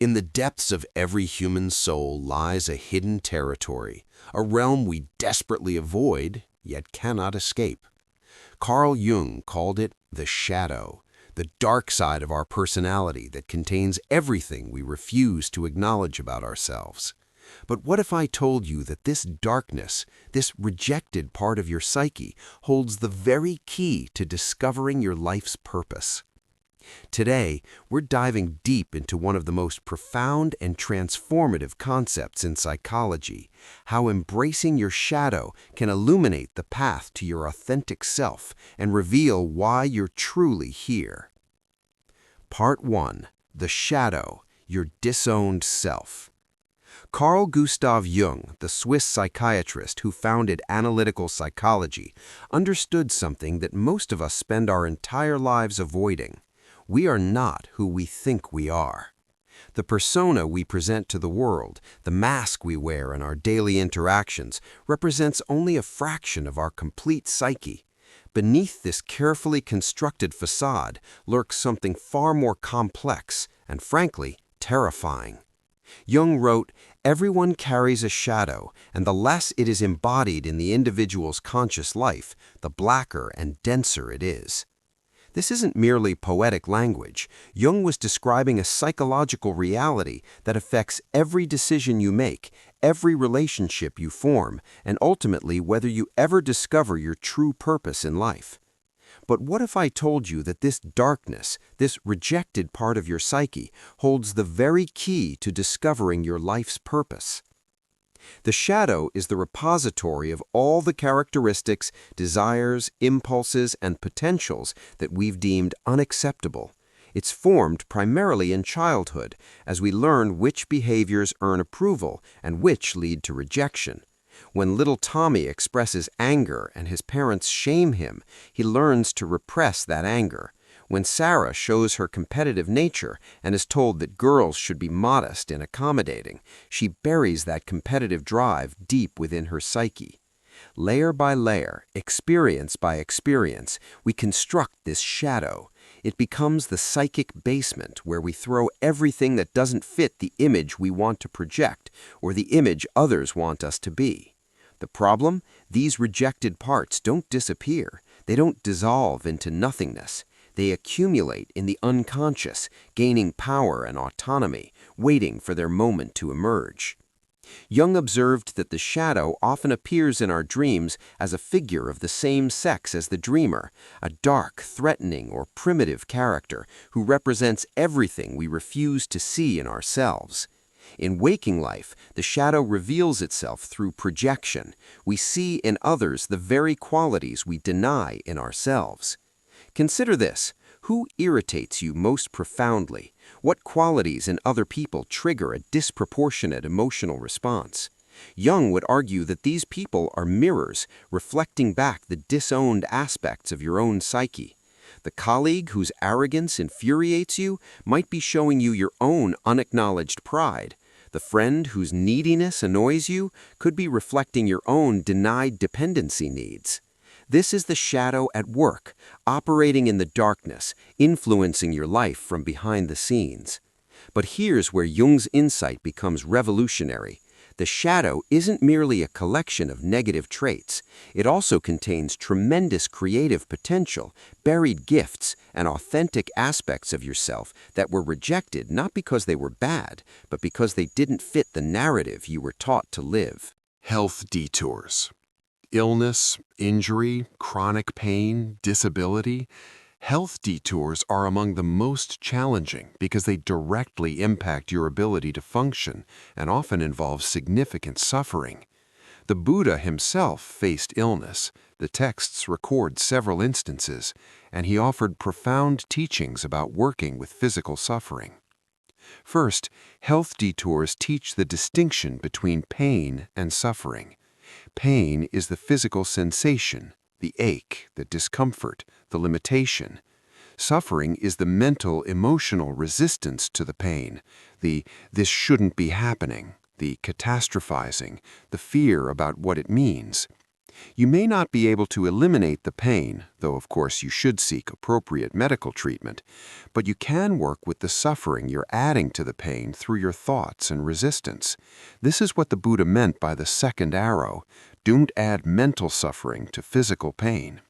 In the depths of every human soul lies a hidden territory, a realm we desperately avoid, yet cannot escape. Carl Jung called it the shadow, the dark side of our personality that contains everything we refuse to acknowledge about ourselves. But what if I told you that this darkness, this rejected part of your psyche, holds the very key to discovering your life's purpose? Today, we're diving deep into one of the most profound and transformative concepts in psychology, how embracing your shadow can illuminate the path to your authentic self and reveal why you're truly here. Part 1. The Shadow, Your Disowned Self. Carl Gustav Jung, the Swiss psychiatrist who founded analytical psychology, understood something that most of us spend our entire lives avoiding. We are not who we think we are. The persona we present to the world, the mask we wear in our daily interactions, represents only a fraction of our complete psyche. Beneath this carefully constructed facade lurks something far more complex and, frankly, terrifying. Jung wrote, "Everyone carries a shadow, and the less it is embodied in the individual's conscious life, the blacker and denser it is." This isn't merely poetic language. Jung was describing a psychological reality that affects every decision you make, every relationship you form, and ultimately whether you ever discover your true purpose in life. But what if I told you that this darkness, this rejected part of your psyche, holds the very key to discovering your life's purpose? The shadow is the repository of all the characteristics, desires, impulses, and potentials that we've deemed unacceptable. It's formed primarily in childhood, as we learn which behaviors earn approval and which lead to rejection. When little Tommy expresses anger and his parents shame him, he learns to repress that anger. When Sarah shows her competitive nature and is told that girls should be modest and accommodating, she buries that competitive drive deep within her psyche. Layer by layer, experience by experience, we construct this shadow. It becomes the psychic basement where we throw everything that doesn't fit the image we want to project or the image others want us to be. The problem? These rejected parts don't disappear. They don't dissolve into nothingness. They accumulate in the unconscious, gaining power and autonomy, waiting for their moment to emerge. Jung observed that the shadow often appears in our dreams as a figure of the same sex as the dreamer, a dark, threatening, or primitive character who represents everything we refuse to see in ourselves. In waking life, the shadow reveals itself through projection. We see in others the very qualities we deny in ourselves. Consider this. Who irritates you most profoundly? What qualities in other people trigger a disproportionate emotional response? Jung would argue that these people are mirrors, reflecting back the disowned aspects of your own psyche. The colleague whose arrogance infuriates you might be showing you your own unacknowledged pride. The friend whose neediness annoys you could be reflecting your own denied dependency needs. This is the shadow at work, operating in the darkness, influencing your life from behind the scenes. But here's where Jung's insight becomes revolutionary. The shadow isn't merely a collection of negative traits. It also contains tremendous creative potential, buried gifts, and authentic aspects of yourself that were rejected not because they were bad, but because they didn't fit the narrative you were taught to live. Health detours. Illness, injury, chronic pain, disability. Health detours are among the most challenging because they directly impact your ability to function and often involve significant suffering. The Buddha himself faced illness. The texts record several instances, and he offered profound teachings about working with physical suffering. First, health detours teach the distinction between pain and suffering. Pain is the physical sensation, the ache, the discomfort, the limitation. Suffering is the mental, emotional resistance to the pain, the "this shouldn't be happening," the catastrophizing, the fear about what it means. You may not be able to eliminate the pain, though of course you should seek appropriate medical treatment, but you can work with the suffering you're adding to the pain through your thoughts and resistance. This is what the Buddha meant by the second arrow: don't add mental suffering to physical pain.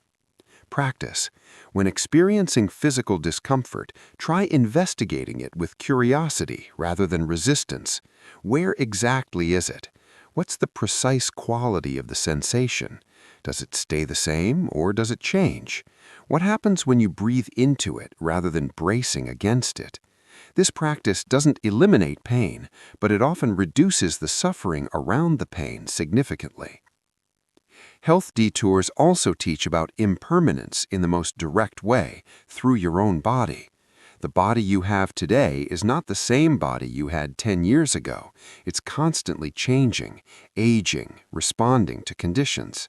Practice. When experiencing physical discomfort, try investigating it with curiosity rather than resistance. Where exactly is it? What's the precise quality of the sensation? Does it stay the same or does it change? What happens when you breathe into it rather than bracing against it? This practice doesn't eliminate pain, but it often reduces the suffering around the pain significantly. Health detours also teach about impermanence in the most direct way, through your own body. The body you have today is not the same body you had 10 years ago. It's constantly changing, aging, responding to conditions.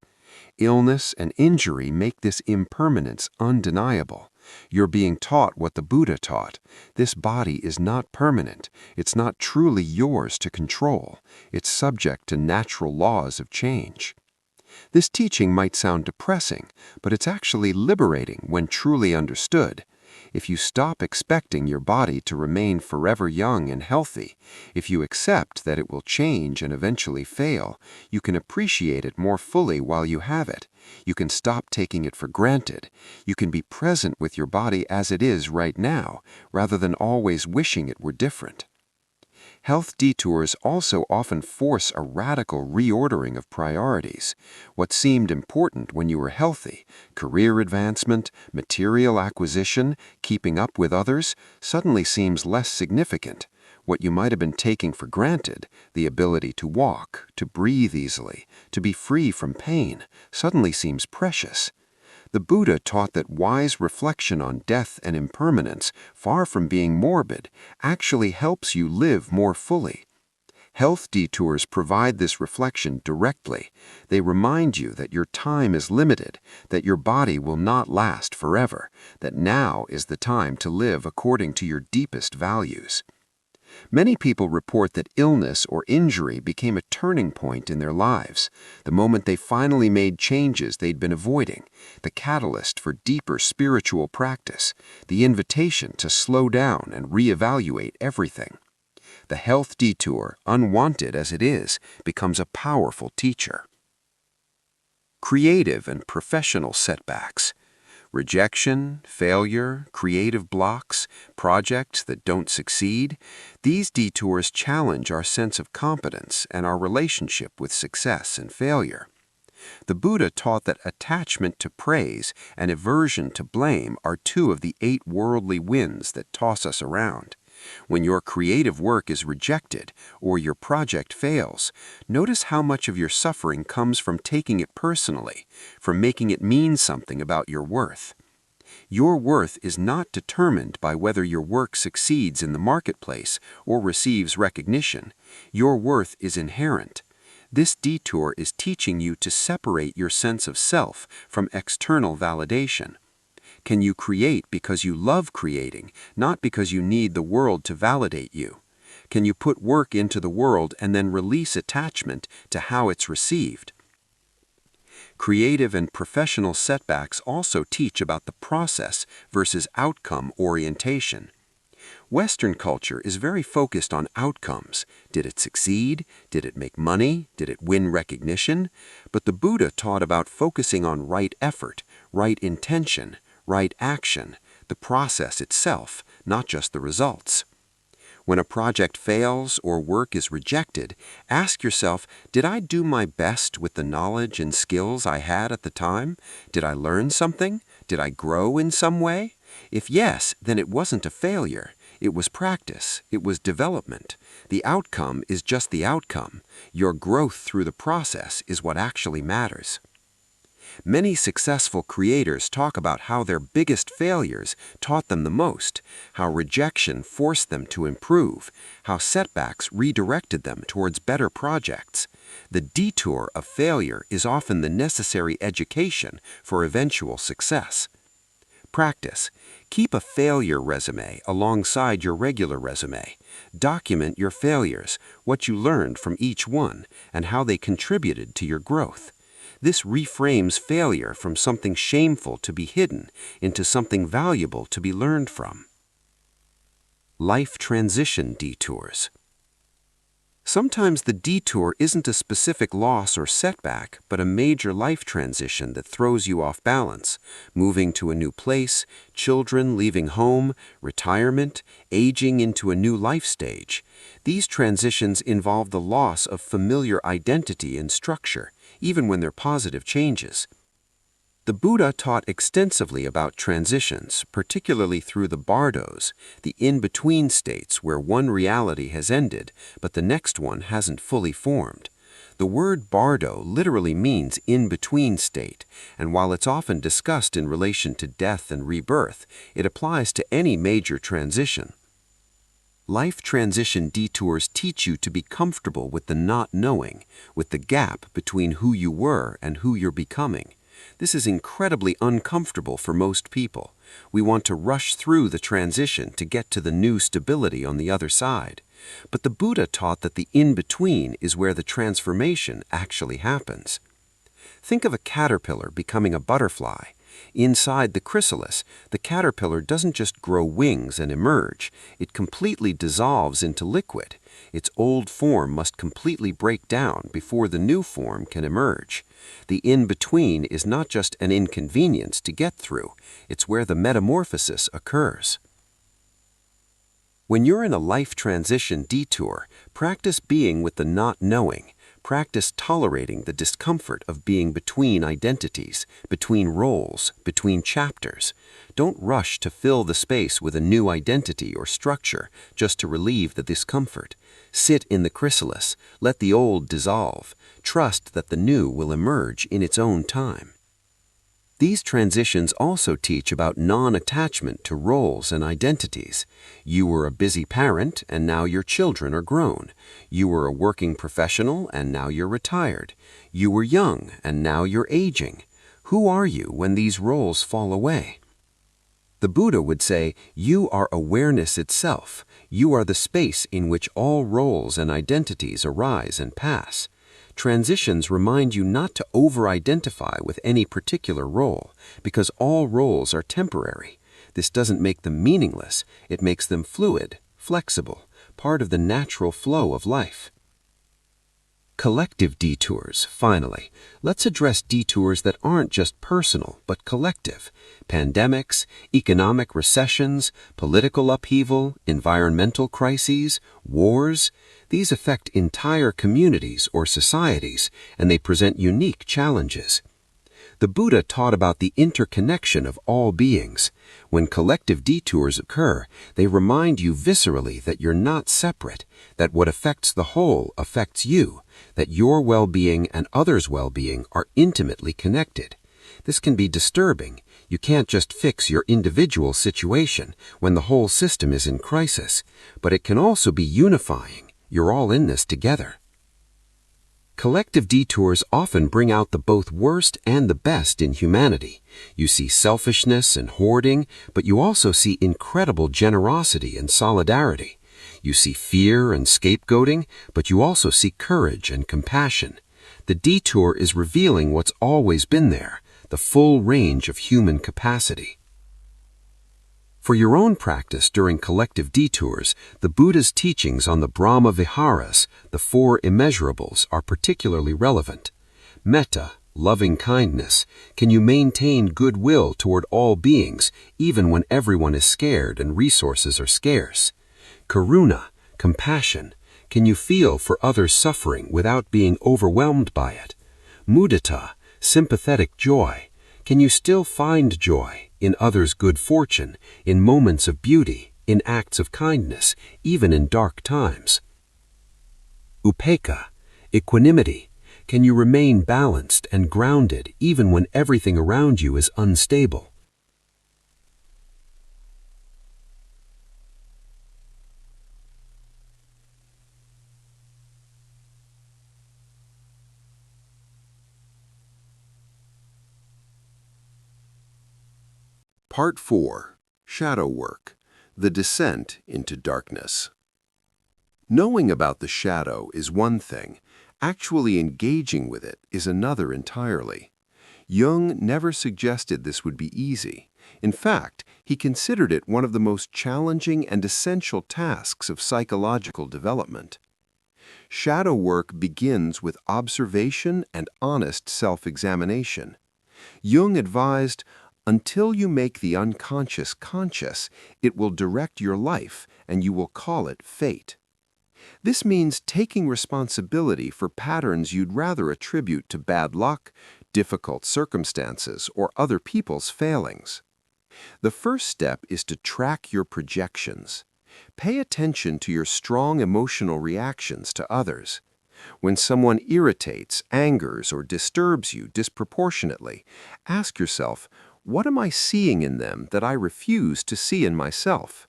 Illness and injury make this impermanence undeniable. You're being taught what the Buddha taught. This body is not permanent. It's not truly yours to control. It's subject to natural laws of change. This teaching might sound depressing, but it's actually liberating when truly understood. If you stop expecting your body to remain forever young and healthy, if you accept that it will change and eventually fail, you can appreciate it more fully while you have it. You can stop taking it for granted. You can be present with your body as it is right now, rather than always wishing it were different. Health detours also often force a radical reordering of priorities. What seemed important when you were healthy, career advancement, material acquisition, keeping up with others, suddenly seems less significant. What you might have been taking for granted, the ability to walk, to breathe easily, to be free from pain, suddenly seems precious. The Buddha taught that wise reflection on death and impermanence, far from being morbid, actually helps you live more fully. Health detours provide this reflection directly. They remind you that your time is limited, that your body will not last forever, that now is the time to live according to your deepest values. Many people report that illness or injury became a turning point in their lives, the moment they finally made changes they'd been avoiding, the catalyst for deeper spiritual practice, the invitation to slow down and reevaluate everything. The health detour, unwanted as it is, becomes a powerful teacher. Creative and professional setbacks. Rejection, failure, creative blocks, projects that don't succeed, these detours challenge our sense of competence and our relationship with success and failure. The Buddha taught that attachment to praise and aversion to blame are two of the 8 worldly winds that toss us around. When your creative work is rejected or your project fails, notice how much of your suffering comes from taking it personally, from making it mean something about your worth. Your worth is not determined by whether your work succeeds in the marketplace or receives recognition. Your worth is inherent. This detour is teaching you to separate your sense of self from external validation. Can you create because you love creating, not because you need the world to validate you? Can you put work into the world and then release attachment to how it's received? Creative and professional setbacks also teach about the process versus outcome orientation. Western culture is very focused on outcomes. Did it succeed? Did it make money? Did it win recognition? But the Buddha taught about focusing on right effort, right intention, right action, the process itself, not just the results. When a project fails or work is rejected, ask yourself, did I do my best with the knowledge and skills I had at the time? Did I learn something? Did I grow in some way? If yes, then it wasn't a failure. It was practice. It was development. The outcome is just the outcome. Your growth through the process is what actually matters. Many successful creators talk about how their biggest failures taught them the most, how rejection forced them to improve, how setbacks redirected them towards better projects. The detour of failure is often the necessary education for eventual success. Practice. Keep a failure resume alongside your regular resume. Document your failures, what you learned from each one, and how they contributed to your growth. This reframes failure from something shameful to be hidden into something valuable to be learned from. Life transition detours. Sometimes the detour isn't a specific loss or setback, but a major life transition that throws you off balance. Moving to a new place, children leaving home, retirement, aging into a new life stage. These transitions involve the loss of familiar identity and structure, even when they're positive changes. The Buddha taught extensively about transitions, particularly through the bardos, the in-between states where one reality has ended, but the next one hasn't fully formed. The word bardo literally means in-between state, and while it's often discussed in relation to death and rebirth, it applies to any major transition. Life transition detours teach you to be comfortable with the not knowing, with the gap between who you were and who you're becoming. This is incredibly uncomfortable for most people. We want to rush through the transition to get to the new stability on the other side. But the Buddha taught that the in-between is where the transformation actually happens. Think of a caterpillar becoming a butterfly. Inside the chrysalis, the caterpillar doesn't just grow wings and emerge. It completely dissolves into liquid. Its old form must completely break down before the new form can emerge. The in-between is not just an inconvenience to get through, it's where the metamorphosis occurs. When you're in a life transition detour, practice being with the not knowing. Practice tolerating the discomfort of being between identities, between roles, between chapters. Don't rush to fill the space with a new identity or structure just to relieve the discomfort. Sit in the chrysalis, let the old dissolve. Trust that the new will emerge in its own time. These transitions also teach about non-attachment to roles and identities. You were a busy parent, and now your children are grown. You were a working professional, and now you're retired. You were young, and now you're aging. Who are you when these roles fall away? The Buddha would say, you are awareness itself. You are the space in which all roles and identities arise and pass. Transitions remind you not to over-identify with any particular role, because all roles are temporary. This doesn't make them meaningless, it makes them fluid, flexible, part of the natural flow of life. Collective detours, finally. Let's address detours that aren't just personal, but collective. Pandemics, economic recessions, political upheaval, environmental crises, wars. These affect entire communities or societies, and they present unique challenges. The Buddha taught about the interconnection of all beings. When collective detours occur, they remind you viscerally that you're not separate, that what affects the whole affects you, that your well-being and others' well-being are intimately connected. This can be disturbing. You can't just fix your individual situation when the whole system is in crisis, but it can also be unifying. You're all in this together. Collective detours often bring out the both worst and the best in humanity. You see selfishness and hoarding, but you also see incredible generosity and solidarity. You see fear and scapegoating, but you also see courage and compassion. The detour is revealing what's always been there, the full range of human capacity. For your own practice during collective detours, the Buddha's teachings on the Brahma Viharas, the four immeasurables, are particularly relevant. Metta, loving kindness. Can you maintain goodwill toward all beings, even when everyone is scared and resources are scarce? Karuna, compassion. Can you feel for others' suffering without being overwhelmed by it? Mudita, sympathetic joy. Can you still find joy in others' good fortune, in moments of beauty, in acts of kindness, even in dark times? Upekkha, equanimity. Can you remain balanced and grounded even when everything around you is unstable? Part 4. Shadow Work. The Descent into Darkness. Knowing about the shadow is one thing. Actually engaging with it is another entirely. Jung never suggested this would be easy. In fact, he considered it one of the most challenging and essential tasks of psychological development. Shadow work begins with observation and honest self-examination. Jung advised, until you make the unconscious conscious, it will direct your life and you will call it fate. This means taking responsibility for patterns you'd rather attribute to bad luck, difficult circumstances, or other people's failings. The first step is to track your projections. Pay attention to your strong emotional reactions to others. When someone irritates, angers, or disturbs you disproportionately, ask yourself, what am I seeing in them that I refuse to see in myself?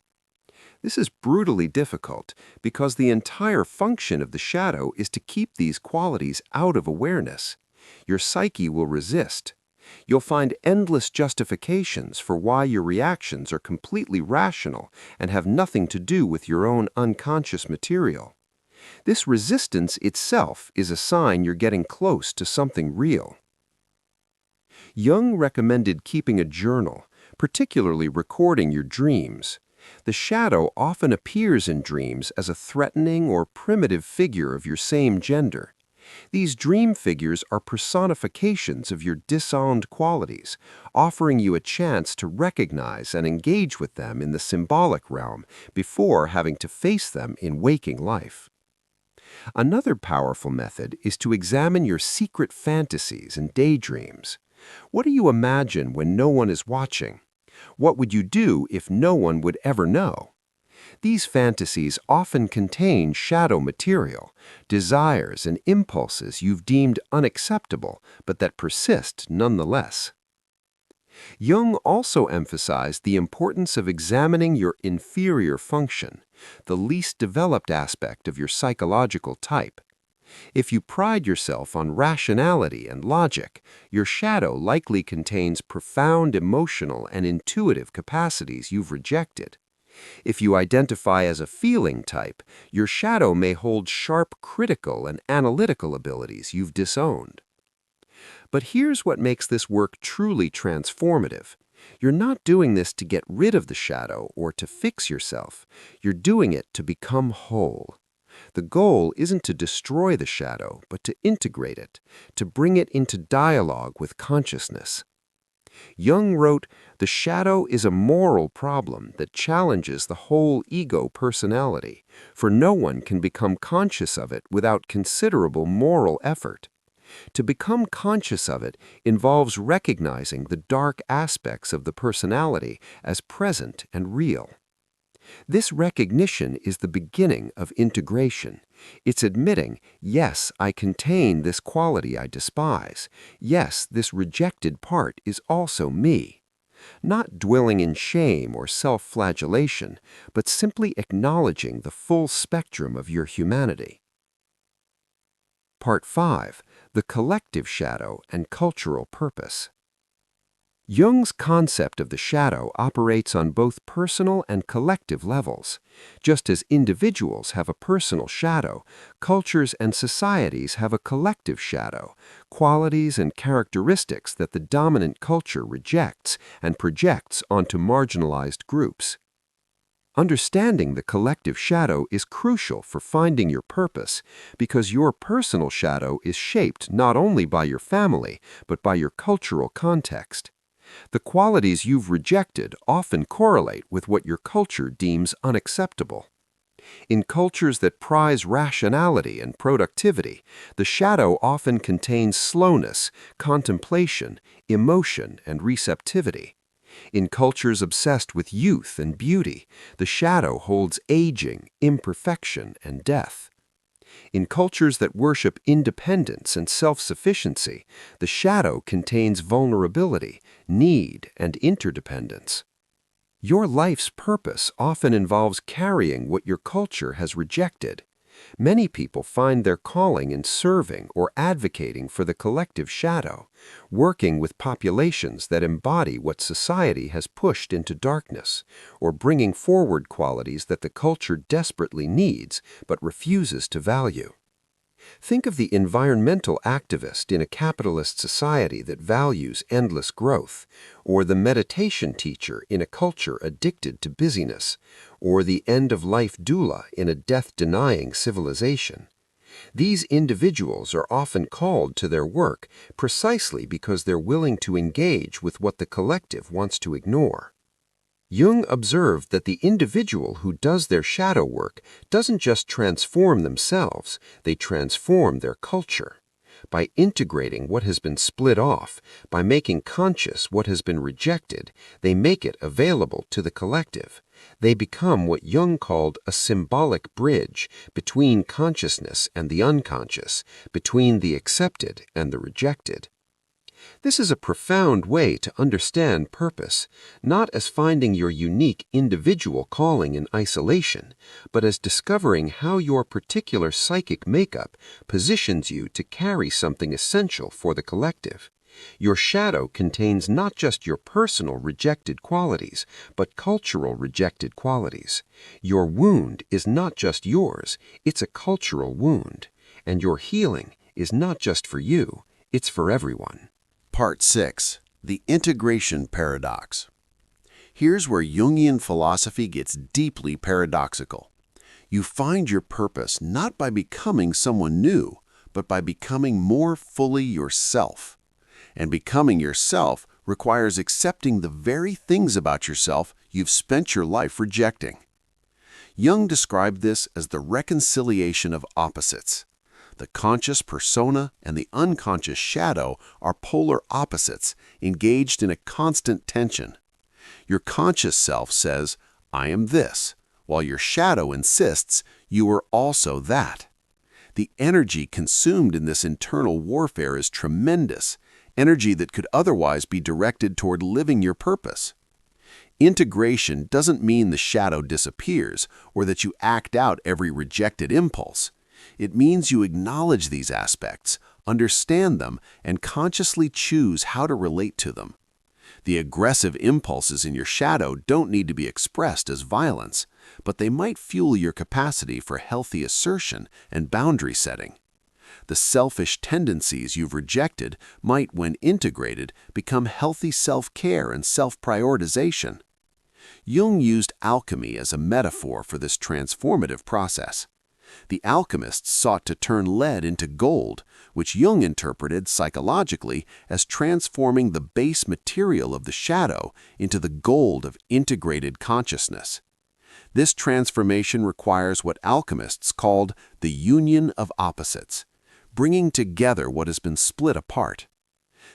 This is brutally difficult because the entire function of the shadow is to keep these qualities out of awareness. Your psyche will resist. You'll find endless justifications for why your reactions are completely rational and have nothing to do with your own unconscious material. This resistance itself is a sign you're getting close to something real. Jung recommended keeping a journal, particularly recording your dreams. The shadow often appears in dreams as a threatening or primitive figure of your same gender. These dream figures are personifications of your disowned qualities, offering you a chance to recognize and engage with them in the symbolic realm before having to face them in waking life. Another powerful method is to examine your secret fantasies and daydreams. What do you imagine when no one is watching? What would you do if no one would ever know? These fantasies often contain shadow material, desires and impulses you've deemed unacceptable, but that persist nonetheless. Jung also emphasized the importance of examining your inferior function, the least developed aspect of your psychological type. If you pride yourself on rationality and logic, your shadow likely contains profound emotional and intuitive capacities you've rejected. If you identify as a feeling type, your shadow may hold sharp critical and analytical abilities you've disowned. But here's what makes this work truly transformative. You're not doing this to get rid of the shadow or to fix yourself. You're doing it to become whole. The goal isn't to destroy the shadow, but to integrate it, to bring it into dialogue with consciousness. Jung wrote, "The shadow is a moral problem that challenges the whole ego personality, for no one can become conscious of it without considerable moral effort. To become conscious of it involves recognizing the dark aspects of the personality as present and real. This recognition is the beginning of integration. It's admitting, yes, I contain this quality I despise. Yes, this rejected part is also me. Not dwelling in shame or self-flagellation, but simply acknowledging the full spectrum of your humanity." Part 5. The collective shadow and cultural purpose. Jung's concept of the shadow operates on both personal and collective levels. Just as individuals have a personal shadow, cultures and societies have a collective shadow, qualities and characteristics that the dominant culture rejects and projects onto marginalized groups. Understanding the collective shadow is crucial for finding your purpose because your personal shadow is shaped not only by your family, but by your cultural context. The qualities you've rejected often correlate with what your culture deems unacceptable. In cultures that prize rationality and productivity, the shadow often contains slowness, contemplation, emotion, and receptivity. In cultures obsessed with youth and beauty, the shadow holds aging, imperfection, and death. In cultures that worship independence and self-sufficiency, the shadow contains vulnerability, need, and interdependence. Your life's purpose often involves carrying what your culture has rejected. Many people find their calling in serving or advocating for the collective shadow, working with populations that embody what society has pushed into darkness, or bringing forward qualities that the culture desperately needs but refuses to value. Think of the environmental activist in a capitalist society that values endless growth, or the meditation teacher in a culture addicted to busyness, or the end-of-life doula in a death-denying civilization. These individuals are often called to their work precisely because they're willing to engage with what the collective wants to ignore. Jung observed that the individual who does their shadow work doesn't just transform themselves, they transform their culture. By integrating what has been split off, by making conscious what has been rejected, they make it available to the collective. They become what Jung called a symbolic bridge between consciousness and the unconscious, between the accepted and the rejected. This is a profound way to understand purpose, not as finding your unique individual calling in isolation, but as discovering how your particular psychic makeup positions you to carry something essential for the collective. Your shadow contains not just your personal rejected qualities, but cultural rejected qualities. Your wound is not just yours, it's a cultural wound. And your healing is not just for you, it's for everyone. Part 6. The Integration Paradox. Here's where Jungian philosophy gets deeply paradoxical. You find your purpose not by becoming someone new, but by becoming more fully yourself. And becoming yourself requires accepting the very things about yourself you've spent your life rejecting. Jung described this as the reconciliation of opposites. The conscious persona and the unconscious shadow are polar opposites, engaged in a constant tension. Your conscious self says, "I am this," while your shadow insists, "You are also that." The energy consumed in this internal warfare is tremendous, energy that could otherwise be directed toward living your purpose. Integration doesn't mean the shadow disappears or that you act out every rejected impulse. It means you acknowledge these aspects, understand them, and consciously choose how to relate to them. The aggressive impulses in your shadow don't need to be expressed as violence, but they might fuel your capacity for healthy assertion and boundary setting. The selfish tendencies you've rejected might, when integrated, become healthy self-care and self-prioritization. Jung used alchemy as a metaphor for this transformative process. The alchemists sought to turn lead into gold, which Jung interpreted psychologically as transforming the base material of the shadow into the gold of integrated consciousness. This transformation requires what alchemists called the union of opposites, bringing together what has been split apart.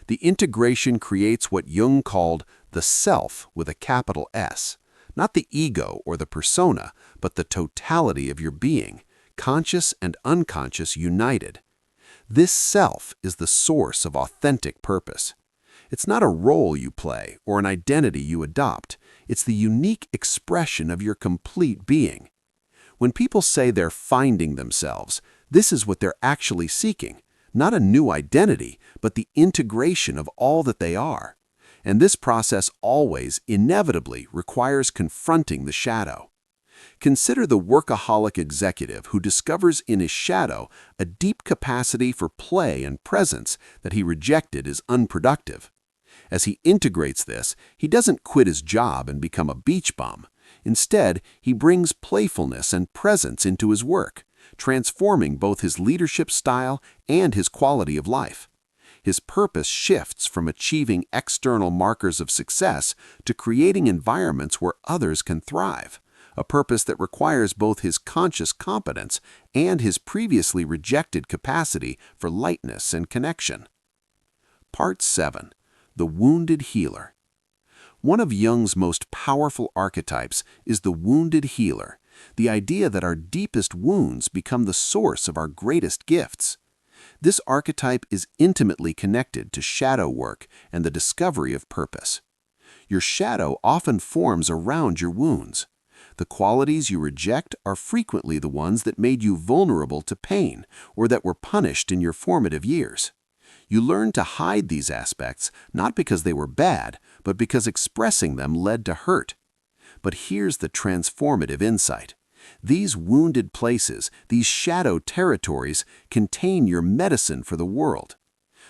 The integration creates what Jung called the self with a capital S, not the ego or the persona, but the totality of your being, conscious and unconscious united. This self is the source of authentic purpose. It's not a role you play or an identity you adopt. It's the unique expression of your complete being. When people say they're finding themselves, this is what they're actually seeking, not a new identity, but the integration of all that they are. And this process always, inevitably, requires confronting the shadow. Consider the workaholic executive who discovers in his shadow a deep capacity for play and presence that he rejected as unproductive. As he integrates this, he doesn't quit his job and become a beach bum. Instead, he brings playfulness and presence into his work, transforming both his leadership style and his quality of life. His purpose shifts from achieving external markers of success to creating environments where others can thrive, a purpose that requires both his conscious competence and his previously rejected capacity for lightness and connection. Part 7. The Wounded Healer. One of Jung's most powerful archetypes is the wounded healer, the idea that our deepest wounds become the source of our greatest gifts. This archetype is intimately connected to shadow work and the discovery of purpose. Your shadow often forms around your wounds. The qualities you reject are frequently the ones that made you vulnerable to pain or that were punished in your formative years. You learn to hide these aspects not because they were bad, but because expressing them led to hurt. But here's the transformative insight. These wounded places, these shadow territories, contain your medicine for the world.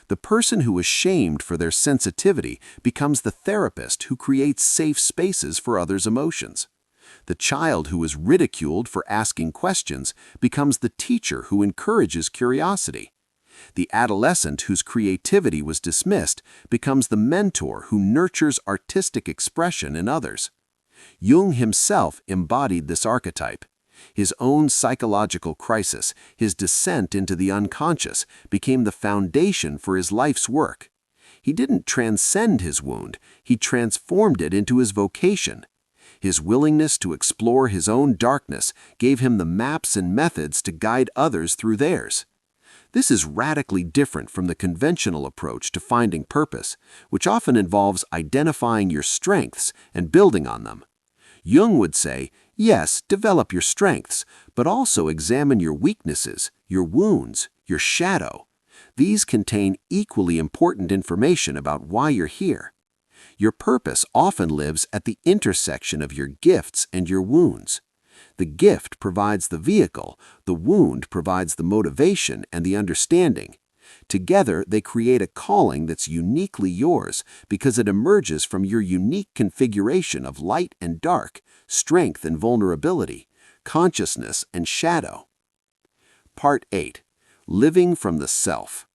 The person who is shamed for their sensitivity becomes the therapist who creates safe spaces for others' emotions. The child who is ridiculed for asking questions becomes the teacher who encourages curiosity. The adolescent whose creativity was dismissed becomes the mentor who nurtures artistic expression in others. Jung himself embodied this archetype. His own psychological crisis, his descent into the unconscious, became the foundation for his life's work. He didn't transcend his wound, he transformed it into his vocation. His willingness to explore his own darkness gave him the maps and methods to guide others through theirs. This is radically different from the conventional approach to finding purpose, which often involves identifying your strengths and building on them. Jung would say, yes, develop your strengths, but also examine your weaknesses, your wounds, your shadow. These contain equally important information about why you're here. Your purpose often lives at the intersection of your gifts and your wounds. The gift provides the vehicle, the wound provides the motivation and the understanding. Together, they create a calling that's uniquely yours because it emerges from your unique configuration of light and dark, strength and vulnerability, consciousness and shadow. Part 8. Living from the Self.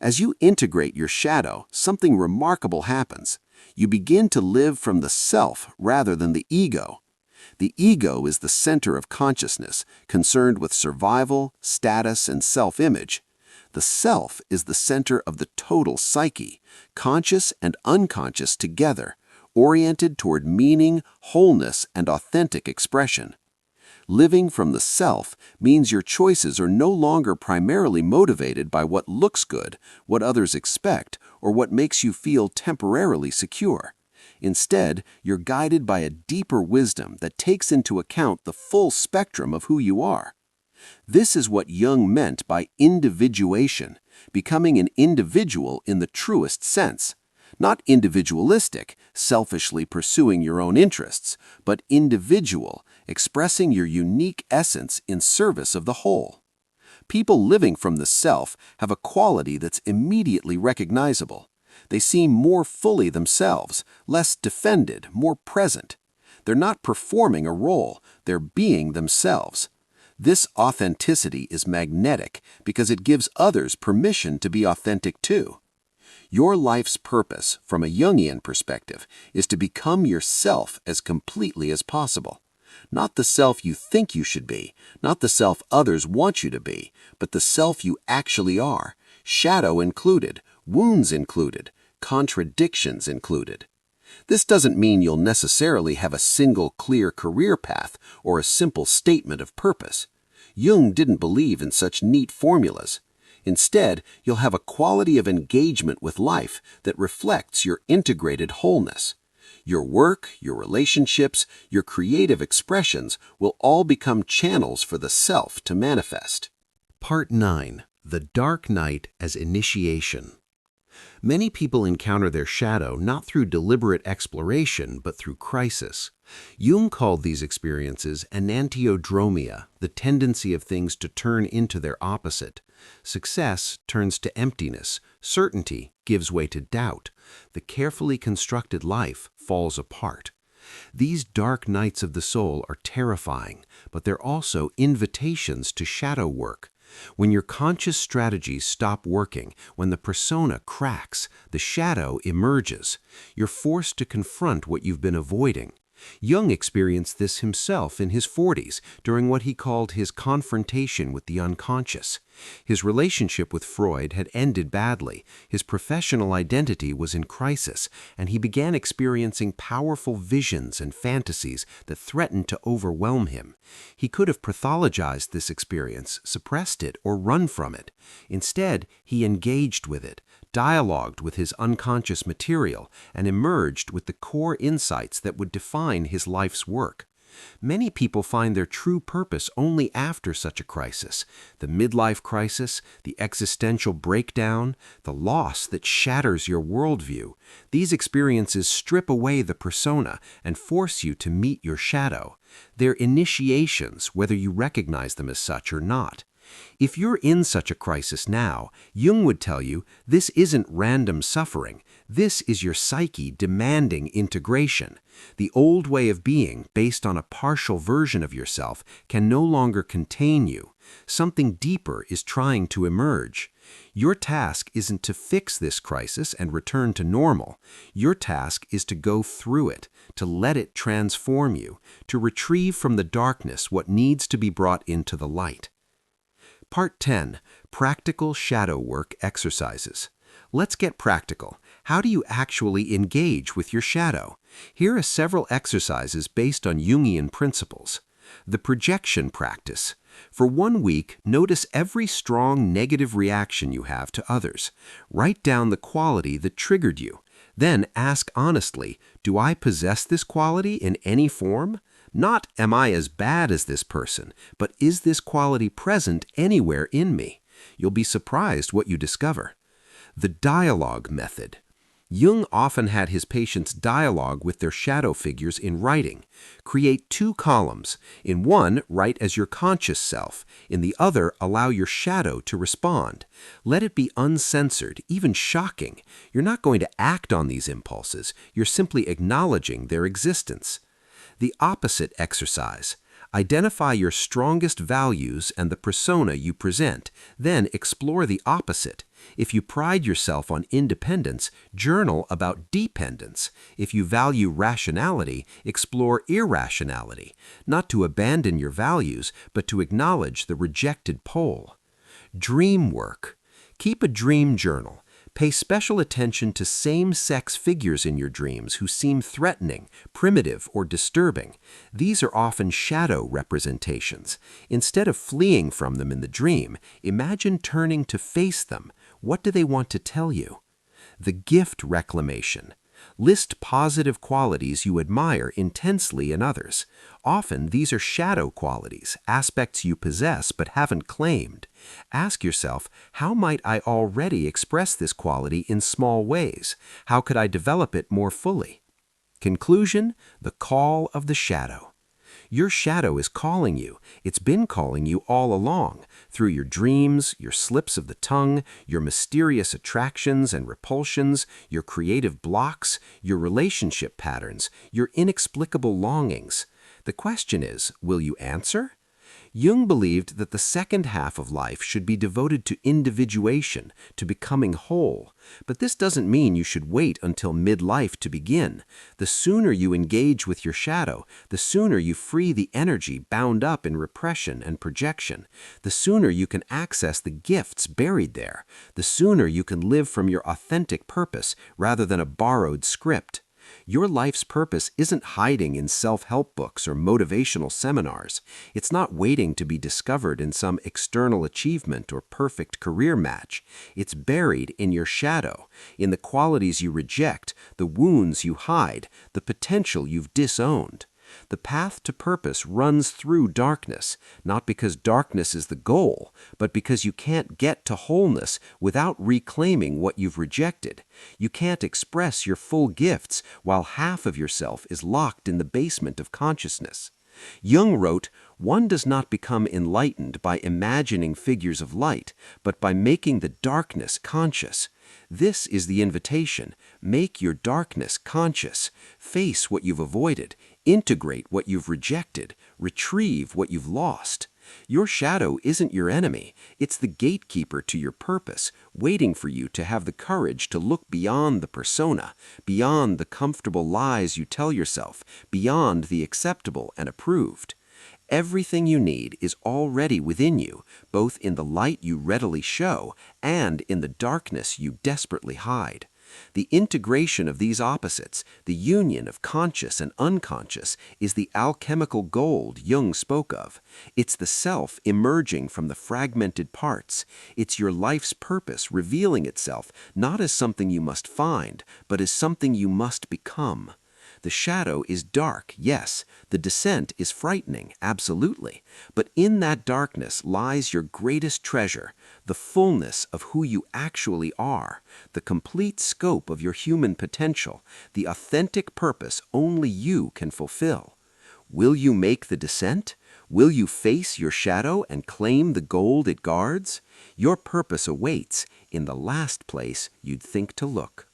As you integrate your shadow, something remarkable happens. You begin to live from the self rather than the ego. The ego is the center of consciousness, concerned with survival, status, and self-image. The self is the center of the total psyche, conscious and unconscious together, oriented toward meaning, wholeness, and authentic expression. Living from the self means your choices are no longer primarily motivated by what looks good, what others expect, or what makes you feel temporarily secure. Instead, you're guided by a deeper wisdom that takes into account the full spectrum of who you are. This is what Jung meant by individuation, becoming an individual in the truest sense. Not individualistic, selfishly pursuing your own interests, but individual, expressing your unique essence in service of the whole. People living from the self have a quality that's immediately recognizable. They seem more fully themselves, less defended, more present. They're not performing a role, they're being themselves. This authenticity is magnetic because it gives others permission to be authentic too. Your life's purpose, from a Jungian perspective, is to become yourself as completely as possible. Not the self you think you should be, not the self others want you to be, but the self you actually are, shadow included, wounds included, contradictions included. This doesn't mean you'll necessarily have a single clear career path or a simple statement of purpose. Jung didn't believe in such neat formulas. Instead, you'll have a quality of engagement with life that reflects your integrated wholeness. Your work, your relationships, your creative expressions will all become channels for the self to manifest. Part 9. The Dark Night as Initiation. Many people encounter their shadow not through deliberate exploration, but through crisis. Jung called these experiences enantiodromia, the tendency of things to turn into their opposite. Success turns to emptiness, certainty gives way to doubt, the carefully constructed life falls apart. These dark nights of the soul are terrifying, but they're also invitations to shadow work. When your conscious strategies stop working, when the persona cracks, the shadow emerges. You're forced to confront what you've been avoiding. Jung experienced this himself in his 40s during what he called his confrontation with the unconscious. His relationship with Freud had ended badly, his professional identity was in crisis, and he began experiencing powerful visions and fantasies that threatened to overwhelm him. He could have pathologized this experience, suppressed it, or run from it. Instead, he engaged with it, dialogued with his unconscious material, and emerged with the core insights that would define his life's work. Many people find their true purpose only after such a crisis. The midlife crisis, the existential breakdown, the loss that shatters your worldview. These experiences strip away the persona and force you to meet your shadow. They're initiations, whether you recognize them as such or not. If you're in such a crisis now, Jung would tell you this isn't random suffering. This is your psyche demanding integration. The old way of being, based on a partial version of yourself, can no longer contain you. Something deeper is trying to emerge. Your task isn't to fix this crisis and return to normal. Your task is to go through it, to let it transform you, to retrieve from the darkness what needs to be brought into the light. Part 10. Practical Shadow Work Exercises. Let's get practical. How do you actually engage with your shadow? Here are several exercises based on Jungian principles. The projection practice. For 1 week, notice every strong negative reaction you have to others. Write down the quality that triggered you. Then ask honestly, do I possess this quality in any form? Not, am I as bad as this person, but is this quality present anywhere in me? You'll be surprised what you discover. The dialogue method. Jung often had his patients dialogue with their shadow figures in writing. Create 2 columns. In one, write as your conscious self. In the other, allow your shadow to respond. Let it be uncensored, even shocking. You're not going to act on these impulses. You're simply acknowledging their existence. The opposite exercise. Identify your strongest values and the persona you present, then explore the opposite. If you pride yourself on independence, journal about dependence. If you value rationality, explore irrationality. Not to abandon your values, but to acknowledge the rejected pole. Dream work. Keep a dream journal. Pay special attention to same-sex figures in your dreams who seem threatening, primitive, or disturbing. These are often shadow representations. Instead of fleeing from them in the dream, imagine turning to face them. What do they want to tell you? The gift reclamation. List positive qualities you admire intensely in others. Often these are shadow qualities, aspects you possess but haven't claimed. Ask yourself, how might I already express this quality in small ways? How could I develop it more fully? Conclusion: the call of the shadow. Your shadow is calling you. It's been calling you all along, through your dreams, your slips of the tongue, your mysterious attractions and repulsions, your creative blocks, your relationship patterns, your inexplicable longings. The question is, will you answer? Jung believed that the second half of life should be devoted to individuation, to becoming whole. But this doesn't mean you should wait until midlife to begin. The sooner you engage with your shadow, the sooner you free the energy bound up in repression and projection. The sooner you can access the gifts buried there. The sooner you can live from your authentic purpose rather than a borrowed script. Your life's purpose isn't hiding in self-help books or motivational seminars. It's not waiting to be discovered in some external achievement or perfect career match. It's buried in your shadow, in the qualities you reject, the wounds you hide, the potential you've disowned. The path to purpose runs through darkness, not because darkness is the goal, but because you can't get to wholeness without reclaiming what you've rejected. You can't express your full gifts while half of yourself is locked in the basement of consciousness. Jung wrote, "One does not become enlightened by imagining figures of light, but by making the darkness conscious." This is the invitation. Make your darkness conscious. Face what you've avoided. Integrate what you've rejected. Retrieve what you've lost. Your shadow isn't your enemy. It's the gatekeeper to your purpose, waiting for you to have the courage to look beyond the persona, beyond the comfortable lies you tell yourself, beyond the acceptable and approved. Everything you need is already within you, both in the light you readily show and in the darkness you desperately hide. The integration of these opposites, the union of conscious and unconscious, is the alchemical gold Jung spoke of. It's the self emerging from the fragmented parts. It's your life's purpose revealing itself not as something you must find, but as something you must become. The shadow is dark, yes. The descent is frightening, absolutely. But in that darkness lies your greatest treasure, the fullness of who you actually are, the complete scope of your human potential, the authentic purpose only you can fulfill. Will you make the descent? Will you face your shadow and claim the gold it guards? Your purpose awaits in the last place you'd think to look.